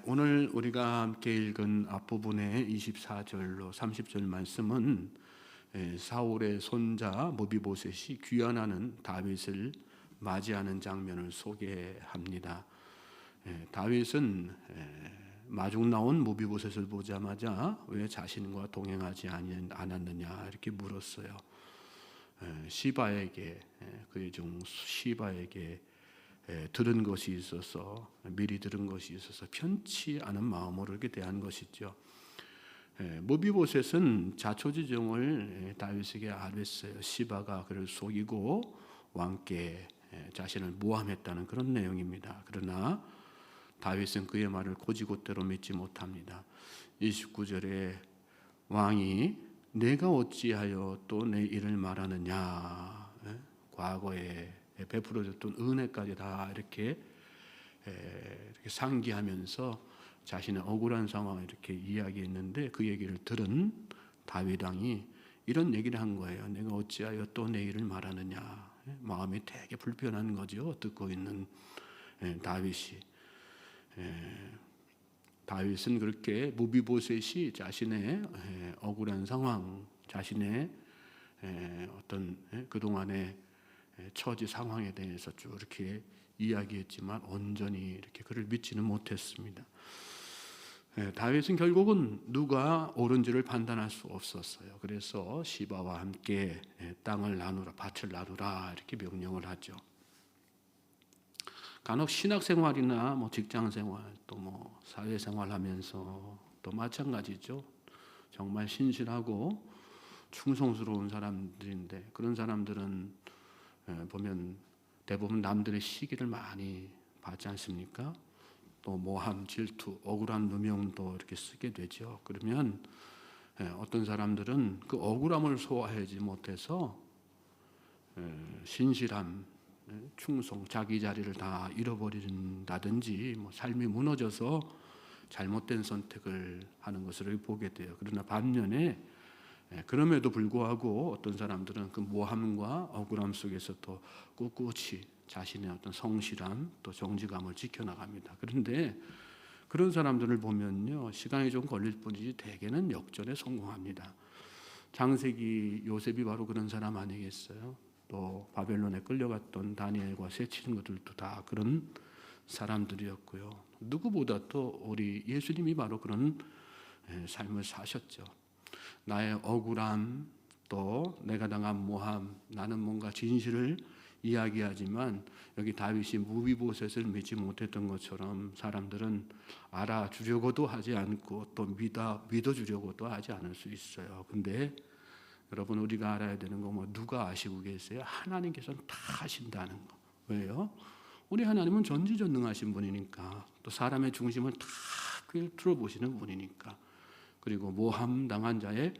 오늘 우리가 함께 읽은 앞부분의 24절로 30절 말씀은 사울의 손자 무비보셋이 귀환하는 다윗을 맞이하는 장면을 소개합니다. 다윗은 마중 나온 무비보셋을 보자마자 왜 자신과 동행하지 않았느냐 이렇게 물었어요. 시바에게 그의 종 시바에게 들은 것이 있어서 미리 들은 것이 있어서 편치 않은 마음으로 이렇게 대한 것이죠. 무비보셋은 자초지종을 다윗에게 알았어요. 시바가 그를 속이고 왕께 자신을 모함했다는 그런 내용입니다. 그러나 다윗은 그의 말을 곧이곧대로 믿지 못합니다. 29절에 왕이 내가 어찌하여 또 내 일을 말하느냐, 과거에 베풀어줬던 은혜까지 다 이렇게 상기하면서 자신의 억울한 상황을 이렇게 이야기했는데, 그 얘기를 들은 다윗 왕이 이런 얘기를 한 거예요. 내가 어찌하여 또 내 일을 말하느냐. 마음이 되게 불편한 거죠. 듣고 있는 다윗이. 다윗은 그렇게 무비보셋이 자신의 억울한 상황, 자신의 어떤 그동안의 처지 상황에 대해서 쭉 이렇게 이야기했지만 온전히 이렇게 그를 믿지는 못했습니다. 다윗은 결국은 누가 옳은지를 판단할 수 없었어요. 그래서 시바와 함께 땅을 나누라, 밭을 나누라 이렇게 명령을 하죠. 간혹 신학생활이나 직장생활 또 사회생활하면서 또 마찬가지죠. 정말 신실하고 충성스러운 사람들인데, 그런 사람들은 보면 대부분 남들의 시기를 많이 받지 않습니까? 또 모함, 질투, 억울한 누명도 이렇게 쓰게 되죠. 그러면 어떤 사람들은 그 억울함을 소화하지 못해서 신실함, 충성, 자기 자리를 다 잃어버린다든지 삶이 무너져서 잘못된 선택을 하는 것을 보게 돼요. 그러나 반면에 그럼에도 불구하고 어떤 사람들은 그 모함과 억울함 속에서 또 꿋꿋이 자신의 어떤 성실함 또 정직함을 지켜나갑니다. 그런데 그런 사람들을 보면요, 시간이 좀 걸릴 뿐이지 대개는 역전에 성공합니다. 창세기 요셉이 바로 그런 사람 아니겠어요? 또 바벨론에 끌려갔던 다니엘과 새 친구들도 다 그런 사람들이었고요. 누구보다 또 우리 예수님이 바로 그런 삶을 사셨죠. 나의 억울함, 또 내가 당한 모함, 나는 뭔가 진실을 이야기하지만 여기 다윗이 무비보셋을 믿지 못했던 것처럼 사람들은 알아주려고도 하지 않고 또 믿어주려고도 하지 않을 수 있어요. 근데 여러분, 우리가 알아야 되는 거 누가 아시고 계세요? 하나님께서는 다 하신다는 거. 왜요? 우리 하나님은 전지전능하신 분이니까, 또 사람의 중심을 다 꿰뚫어 보시는 분이니까, 그리고 모함 당한 자의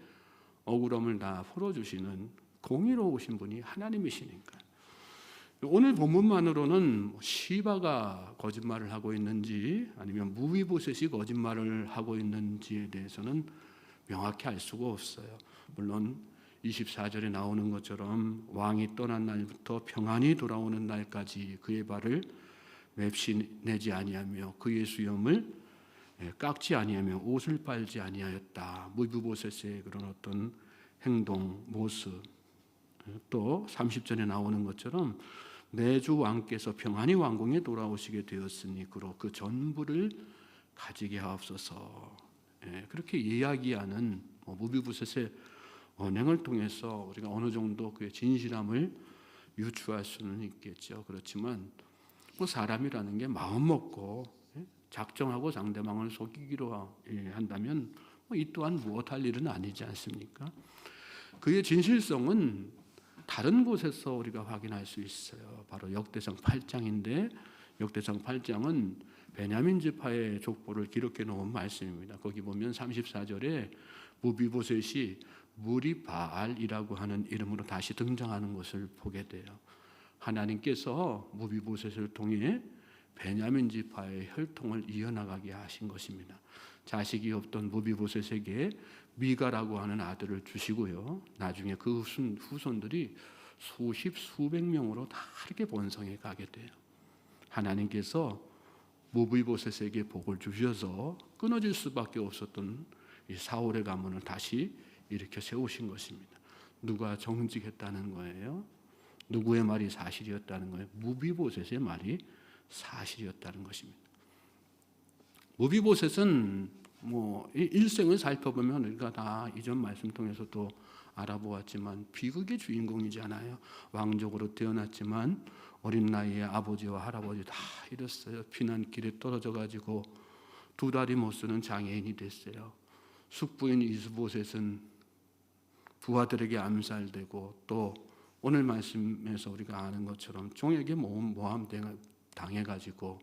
억울함을 다 풀어주시는 공의로우신 분이 하나님이시니까. 오늘 본문만으로는 시바가 거짓말을 하고 있는지 아니면 무비보셋이 거짓말을 하고 있는지에 대해서는 명확히 알 수가 없어요. 물론 24절에 나오는 것처럼 왕이 떠난 날부터 평안히 돌아오는 날까지 그의 발을 맵시내지 아니하며 그의 수염을 깎지 아니하며 옷을 빨지 아니하였다. 무비보셋의 그런 어떤 행동, 모습, 또 30절에 나오는 것처럼 내 주 왕께서 평안히 왕궁에 돌아오시게 되었으니 그로 그 전부를 가지게 하옵소서. 그렇게 이야기하는 무비보셋의 언행을 통해서 우리가 어느 정도 그의 진실함을 유추할 수는 있겠죠. 그렇지만 사람이라는 게 마음 먹고 작정하고 상대방을 속이기로 한다면 이 또한 무엇할 일은 아니지 않습니까? 그의 진실성은 다른 곳에서 우리가 확인할 수 있어요. 바로 역대상 8장인데, 역대상 8장은 베냐민 지파의 족보를 기록해 놓은 말씀입니다. 거기 보면 34절에 무비보셋이 무리바알이라고 하는 이름으로 다시 등장하는 것을 보게 돼요. 하나님께서 무비보셋을 통해 베냐민 지파의 혈통을 이어나가게 하신 것입니다. 자식이 없던 무비보셋에게 미가라고 하는 아들을 주시고요. 나중에 그 후손들이 수십 수백 명으로 다 이렇게 번성해 가게 돼요. 하나님께서 무비보셋에게 복을 주셔서 끊어질 수밖에 없었던 이 사울의 가문을 다시 일으켜 세우신 것입니다. 누가 정직했다는 거예요? 누구의 말이 사실이었다는 거예요? 무비보셋의 말이 사실이었다는 것입니다. 무비보셋은 일생을 살펴보면 우리가 다 이전 말씀 통해서도 알아보았지만 비극의 주인공이잖아요. 왕족으로 태어났지만 어린 나이에 아버지와 할아버지 다 잃었어요. 피난길에 떨어져 가지고 두 다리 못 쓰는 장애인이 됐어요. 숙부인 이스보셋은 부하들에게 암살되고 또 오늘 말씀에서 우리가 아는 것처럼 종에게 모함 당해가지고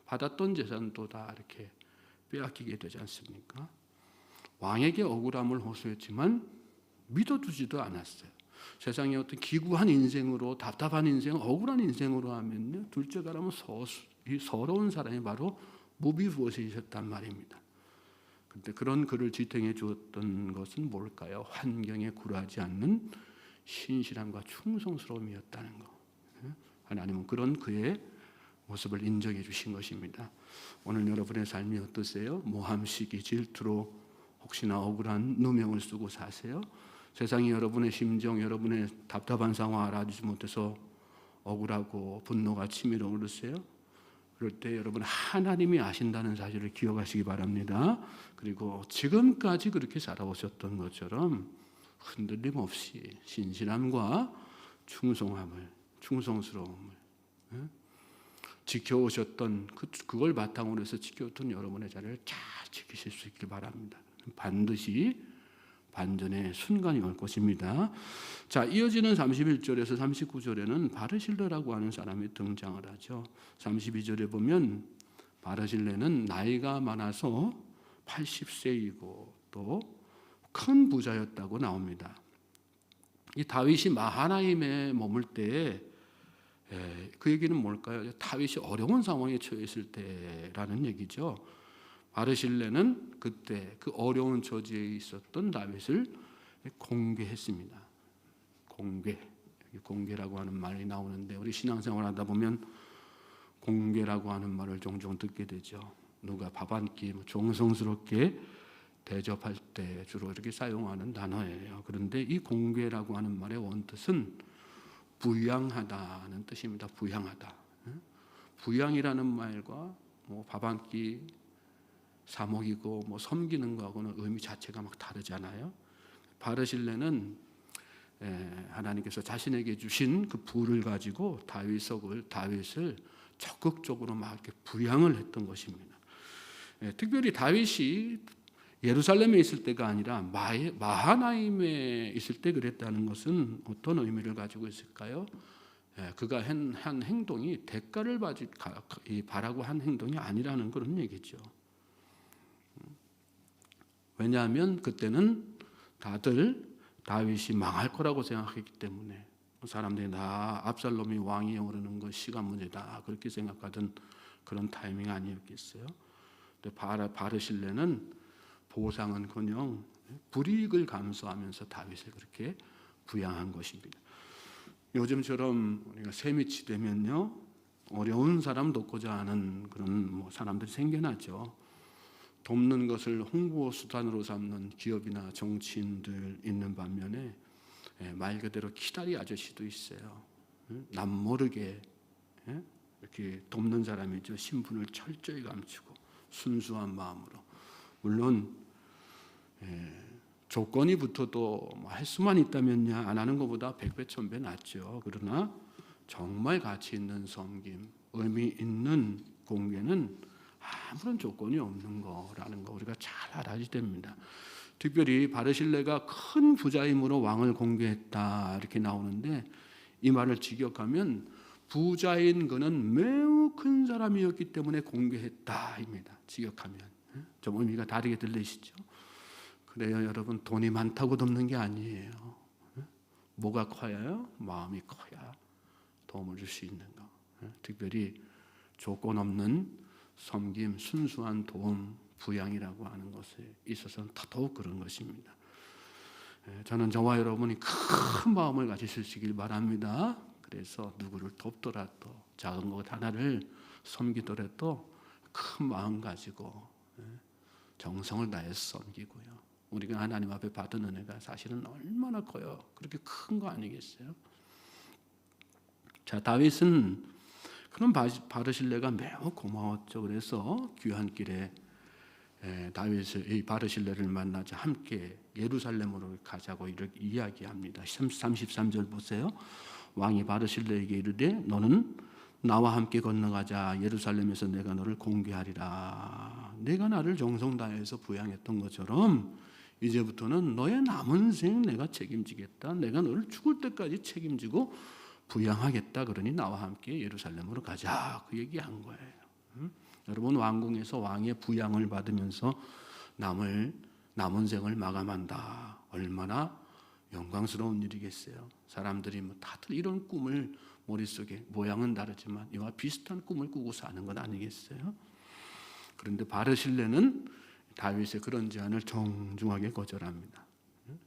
받았던 재산도 다 이렇게 빼앗기게 되지 않습니까? 왕에게 억울함을 호소했지만 믿어두지도 않았어요. 세상에 어떤 기구한 인생으로 답답한 인생, 억울한 인생으로 하면요, 둘째가라면 서러운 사람이 바로 무비보셋이셨단 말입니다. 그런데 그런 그를 지탱해 주었던 것은 뭘까요? 환경에 굴하지 않는 신실함과 충성스러움이었다는 거. 하나님은 그런 그의 모습을 인정해 주신 것입니다. 오늘 여러분의 삶이 어떠세요? 모함, 시기, 질투로 혹시나 억울한 누명을 쓰고 사세요? 세상이 여러분의 심정, 여러분의 답답한 상황을 알아주지 못해서 억울하고 분노가 치밀어 오르세요? 그럴 때 여러분 하나님이 아신다는 사실을 기억하시기 바랍니다. 그리고 지금까지 그렇게 살아오셨던 것처럼 흔들림 없이 신실함과 충성스러움을 지켜오셨던 그걸 바탕으로 해서 지켜왔던 여러분의 자리를 잘 지키실 수 있길 바랍니다. 반드시 반전의 순간이 올 것입니다. 자, 이어지는 31절에서 39절에는 바르실레라고 하는 사람이 등장을 하죠. 32절에 보면 바르실레는 나이가 많아서 80세이고 또 큰 부자였다고 나옵니다. 이 다윗이 마하나임에 머물 때에 그 얘기는 뭘까요? 다윗이 어려운 상황에 처해 있을 때라는 얘기죠. 바르실레는 그때 그 어려운 처지에 있었던 다윗을 공개했습니다. 공개라고 하는 말이 나오는데 우리 신앙생활하다 보면 공개라고 하는 말을 종종 듣게 되죠. 누가 밥 한 끼 정성스럽게 대접할 때 주로 이렇게 사용하는 단어예요. 그런데 이 공개라고 하는 말의 원뜻은 부양하다는 뜻입니다. 부양하다. 부양이라는 말과 밥 한 끼 사먹이고 섬기는 거하고는 의미 자체가 막 다르잖아요. 바르실레는 하나님께서 자신에게 주신 그 부를 가지고 다윗을 적극적으로 막 이렇게 부양을 했던 것입니다. 특별히 다윗이 예루살렘에 있을 때가 아니라 마하나임에 있을 때 그랬다는 것은 어떤 의미를 가지고 있을까요? 그가 한 행동이 대가를 바라고 한 행동이 아니라는 그런 얘기죠. 왜냐하면 그때는 다들 다윗이 망할 거라고 생각했기 때문에 사람들이 다 압살롬이 왕위에 오르는 것 시간 문제다 그렇게 생각하던 그런 타이밍 아니었겠어요? 바르실레는 보상은커녕 불이익을 감수하면서 다윗을 그렇게 부양한 것입니다. 요즘처럼 우리가 새밑이 되면요 어려운 사람 돕고자 하는 그런 사람들이 생겨나죠. 돕는 것을 홍보 수단으로 삼는 기업이나 정치인들 있는 반면에 말 그대로 기다리 아저씨도 있어요. 남 모르게 이렇게 돕는 사람이죠. 신분을 철저히 감추고 순수한 마음으로. 물론 조건이 붙어도 할 수만 있다면야 안 하는 것보다 100배 1000배 낫죠. 그러나 정말 가치 있는 섬김, 의미 있는 공개는 아무런 조건이 없는 거라는 거 우리가 잘 알아야 됩니다. 특별히 바르실레가 큰 부자임으로 왕을 공개했다 이렇게 나오는데 이 말을 직역하면 부자인 그는 매우 큰 사람이었기 때문에 공개했다입니다. 직역하면 좀 의미가 다르게 들리시죠? 그래요, 여러분. 돈이 많다고 돕는 게 아니에요. 뭐가 커야요? 마음이 커야 도움을 줄 수 있는 거. 특별히 조건 없는 섬김, 순수한 도움, 부양이라고 하는 것에 있어서는 더더욱 그런 것입니다. 저는 저와 여러분이 큰 마음을 가지시길 바랍니다. 그래서 누구를 돕더라도 작은 것 하나를 섬기더라도 큰 마음 가지고 정성을 다해서 섬기고요. 우리가 하나님 앞에 받은 은혜가 사실은 얼마나 커요. 그렇게 큰 거 아니겠어요? 자, 다윗은 그런 바르실레가 매우 고마웠죠. 그래서 귀한 길에 다윗을 이 바르실레를 만나자 함께 예루살렘으로 가자고 이렇게 이야기합니다. 33절 보세요. 왕이 바르실레에게 이르되 너는 나와 함께 건너가자. 예루살렘에서 내가 너를 공개하리라. 내가 나를 정성 다해서 부양했던 것처럼 이제부터는 너의 남은 생 내가 책임지겠다. 내가 너를 죽을 때까지 책임지고 부양하겠다. 그러니 나와 함께 예루살렘으로 가자. 그 얘기한 거예요. 여러분, 왕궁에서 왕의 부양을 받으면서 남은 생을 마감한다. 얼마나 영광스러운 일이겠어요. 사람들이 다들 이런 꿈을 머릿속에, 모양은 다르지만 이와 비슷한 꿈을 꾸고 사는 건 아니겠어요? 그런데 바르실레는 다윗의 그런 제안을 정중하게 거절합니다.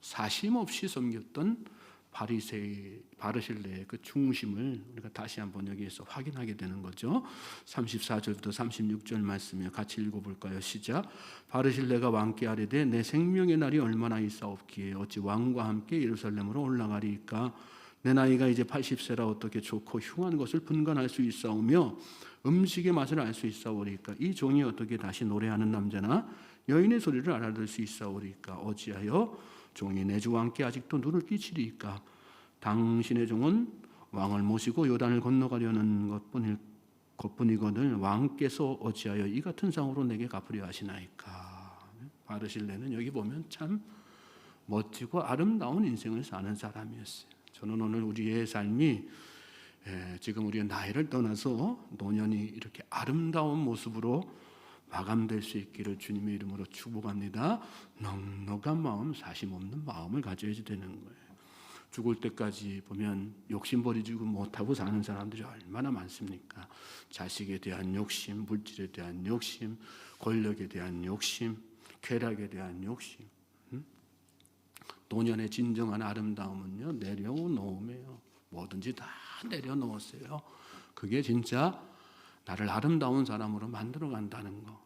사심 없이 섬겼던 바르실레의 그 중심을 우리가 다시 한번 여기에서 확인하게 되는 거죠. 34절부터 36절 말씀을 같이 읽어볼까요? 시작. 바르실레가 왕께 아뢰되 내 생명의 날이 얼마나 있사옵기에 어찌 왕과 함께 예루살렘으로 올라가리이까. 내 나이가 이제 80세라 어떻게 좋고 흉한 것을 분간할 수 있사오며 음식의 맛을 알 수 있사오리까. 이 종이 어떻게 다시 노래하는 남자나 여인의 소리를 알아들 수 있사오리까. 어찌하여 종이 내 주 왕께 아직도 눈을 끼치리이까. 당신의 종은 왕을 모시고 요단을 건너가려는 것뿐이거늘 왕께서 어찌하여 이 같은 상으로 내게 갚으려 하시나이까. 바르실레는 여기 보면 참 멋지고 아름다운 인생을 사는 사람이었어요. 저는 오늘 우리의 삶이 지금 우리의 나이를 떠나서 노년이 이렇게 아름다운 모습으로 마감될 수 있기를 주님의 이름으로 축복합니다. 넉넉한 마음, 사심 없는 마음을 가져야지 되는 거예요. 죽을 때까지 보면 욕심 버리지 못하고 사는 사람들이 얼마나 많습니까? 자식에 대한 욕심, 물질에 대한 욕심, 권력에 대한 욕심, 쾌락에 대한 욕심. 노년의 진정한 아름다움은요, 내려놓음이에요. 뭐든지 다 내려놓으세요. 그게 진짜 나를 아름다운 사람으로 만들어 간다는 거.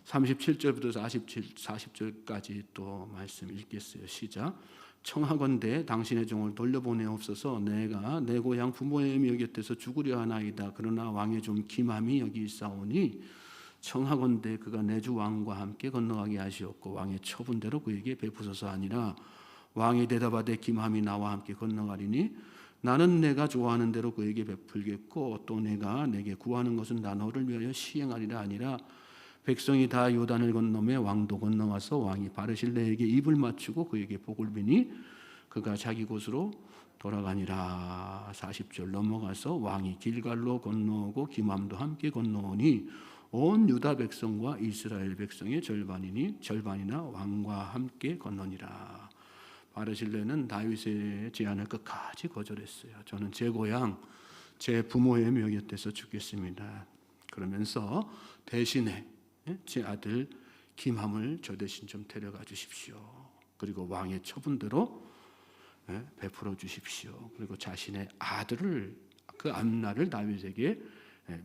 37절부터 40절까지 또 말씀 읽겠어요. 시작. 청하건대 당신의 종을 돌려보내옵소서. 내가 내 고향 부모의 묘 곁에서 죽으려 하나이다. 그러나 왕의 좀 기맘이 여기 있사오니 청하건대 그가 내 주 왕과 함께 건너가게 하시옵고 왕의 처분대로 그에게 베푸소서. 아니라 왕이 대답하되 기맘이 나와 함께 건너가리니 나는 내가 좋아하는 대로 그에게 베풀겠고 또 내가 내게 구하는 것은 나 너를 위하여 시행하리라. 아니라 백성이 다 요단을 건너매 왕도 건너와서 왕이 바르실레에게 입을 맞추고 그에게 복을 비니 그가 자기 곳으로 돌아가니라. 40절 넘어가서 왕이 길갈로 건너오고 기맘도 함께 건너오니 온 유다 백성과 이스라엘 백성의 절반이나 왕과 함께 건너니라. 바르실레는 다윗의 제안을 끝까지 거절했어요. 저는 제 고향, 제 부모의 묘 곁에서 죽겠습니다. 그러면서 대신에 제 아들 김함을 저 대신 좀 데려가 주십시오. 그리고 왕의 처분대로 베풀어 주십시오. 그리고 자신의 아들을, 그 앞날을 다윗에게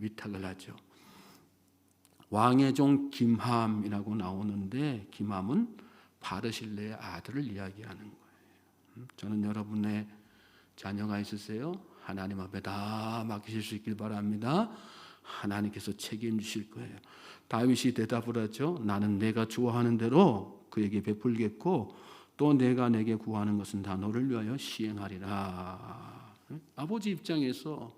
위탁을 하죠. 왕의 종 김함이라고 나오는데 김함은 바르실레의 아들을 이야기하는 거예요. 저는 여러분의 자녀가 있으세요? 하나님 앞에 다 맡기실 수 있길 바랍니다. 하나님께서 책임지실 거예요. 다윗이 대답을 하죠. 나는 내가 좋아하는 대로 그에게 베풀겠고 또 내가 내게 구하는 것은 다 너를 위하여 시행하리라. 아버지 입장에서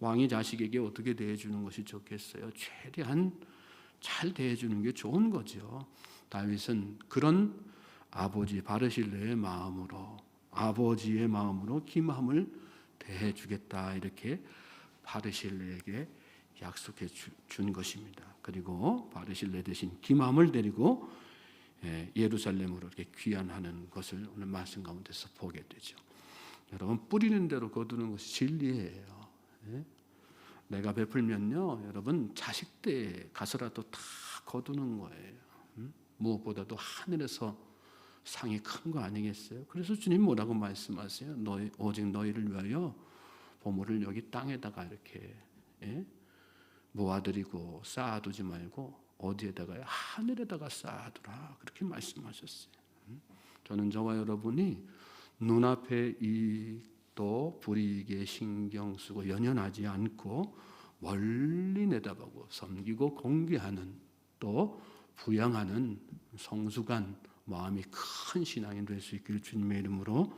왕이 자식에게 어떻게 대해주는 것이 좋겠어요? 최대한 잘 대해주는 게 좋은 거죠. 다윗은 그런 아버지 바르실레의 마음으로, 아버지의 마음으로 김함을 대해주겠다 이렇게 바르실레에게 약속해 준 것입니다. 그리고 바르실레 대신 김함을 데리고 예루살렘으로 이렇게 귀환하는 것을 오늘 말씀 가운데서 보게 되죠. 여러분, 뿌리는 대로 거두는 것이 진리예요. 내가 베풀면요, 여러분 자식 때 가서라도 다 거두는 거예요. 무엇보다도 하늘에서 상이 큰 거 아니겠어요? 그래서 주님 뭐라고 말씀하세요? 오직 너희를 위하여 보물을 여기 땅에다가 이렇게 모아드리고 쌓아두지 말고 어디에다가요? 하늘에다가 쌓아두라. 그렇게 말씀하셨어요. 저는 저와 여러분이 눈앞에 이 또 불이익에 신경 쓰고 연연하지 않고 멀리 내다보고 섬기고 공개하는 또 부양하는 성숙한 마음이 큰 신앙이 될 수 있기를 주님의 이름으로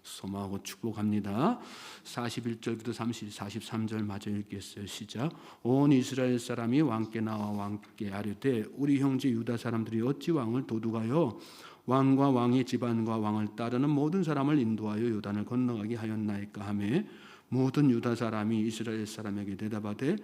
소망하고 축복합니다. 41절부터 43절 마저 읽겠어요. 시작. 온 이스라엘 사람이 왕께 나와 왕께 아뢰되 우리 형제 유다 사람들이 어찌 왕을 도둑하여 왕과 왕의 집안과 왕을 따르는 모든 사람을 인도하여 요단을 건너가게 하였나이까 하매 모든 유다 사람이 이스라엘 사람에게 대답하되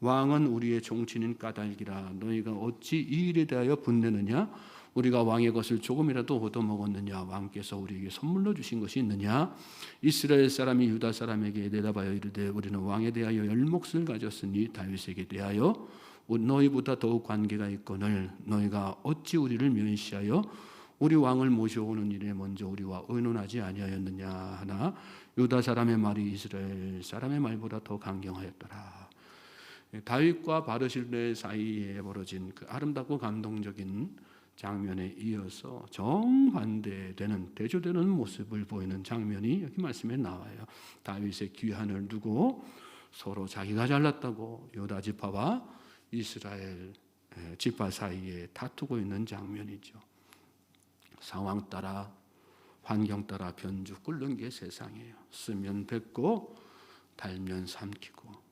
왕은 우리의 종친인 까닭이라 너희가 어찌 이 일에 대하여 분내느냐 우리가 왕의 것을 조금이라도 얻어먹었느냐 왕께서 우리에게 선물로 주신 것이 있느냐 이스라엘 사람이 유다 사람에게 대답하여 이르되 우리는 왕에 대하여 열 몫을 가졌으니 다윗에게 대하여 너희보다 더욱 관계가 있거늘 너희가 어찌 우리를 멸시하여 우리 왕을 모셔오는 일에 먼저 우리와 의논하지 아니하였느냐 하나 유다 사람의 말이 이스라엘 사람의 말보다 더 강경하였더라. 다윗과 바르실레 사이에 벌어진 그 아름답고 감동적인 장면에 이어서 정반대되는 대조되는 모습을 보이는 장면이 여기 말씀에 나와요. 다윗의 귀환을 두고 서로 자기가 잘났다고 유다 지파와 이스라엘 지파 사이에 다투고 있는 장면이죠. 상황 따라 환경 따라 변주 끓는 게 세상이에요. 쓰면 뱉고 달면 삼키고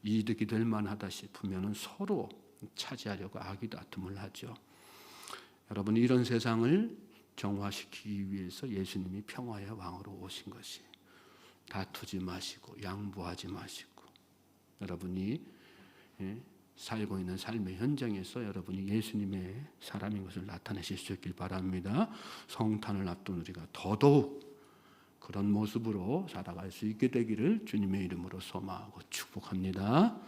이득이 될 만하다 싶으면 서로 차지하려고 악이 다툼을 하죠. 여러분 이런 세상을 정화시키기 위해서 예수님이 평화의 왕으로 오신 것이 다투지 마시고 양보하지 마시고 여러분이 살고 있는 삶의 현장에서 여러분이 예수님의 사람인 것을 나타내실 수 있길 바랍니다. 성탄을 앞둔 우리가 더더욱 그런 모습으로 살아갈 수 있게 되기를 주님의 이름으로 소망하고 축복합니다.